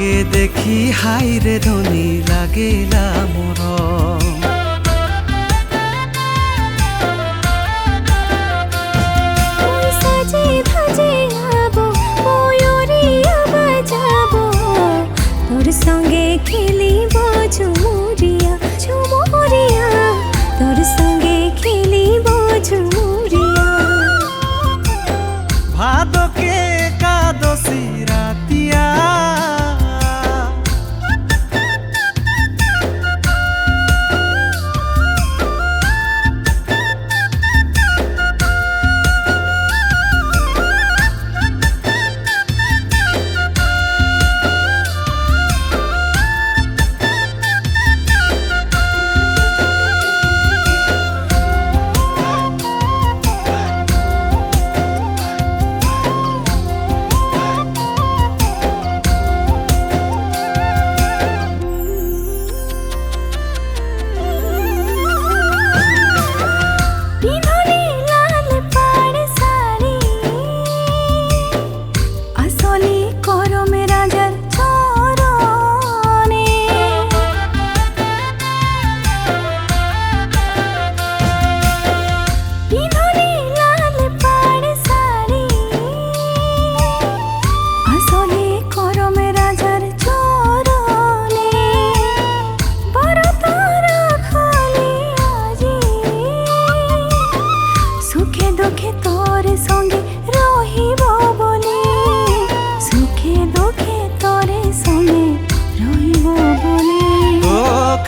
তোকে দেখি হাইরে ধনী লাগিলা মরম। সাজে ভাজে আবো ময়ূরিয়া বাজাবো, তোর সঙ্গে খেলিব ঝুমুরিয়া ঝুমুরিয়া, তোর সঙ্গে খেলিব ঝুমুরিয়া। ভাদকে একাদশী রাতিয়া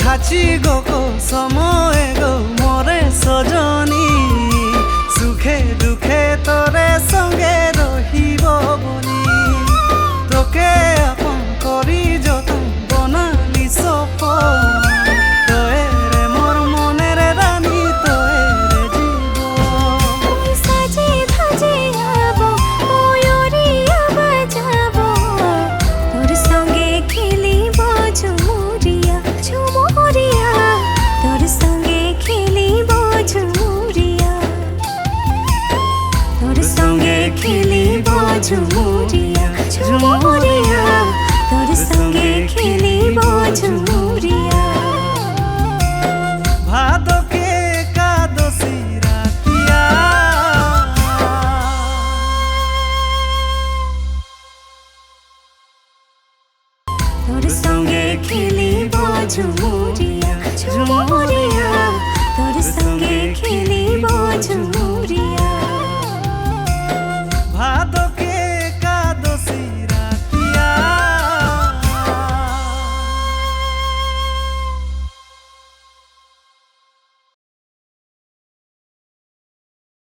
খাচি গো সময় গো মরে সজনী, সুখে দুঃখে তোরে সঙ্গে রহিব বলি। তোকে আপন করি যতন বনালি সফল, তোয়ে রে মোর মনের রানী, তোয়ে রে জীবন। সাজে ভাজে আবো ময়ূরিয়া বাজাবো, তোর সঙ্গে খেলিব ঝুমুরিয়া ঝুমুরিয়া, তোর সঙ্গে খেলিব ঝুমুরিয়া, তোর সঙ্গে খেলিব ঝুমুরিয়া ঝুমুরিয়া, তোর সঙ্গে খেলিব ঝুমুরিয়া। ভাদকে একাদশী রাতিয়া তোর সঙ্গে খেলিব ঝুমুরিয়া ঝুমুরিয়া, তোর সঙ্গে খেলিব ঝুমুরিয়া।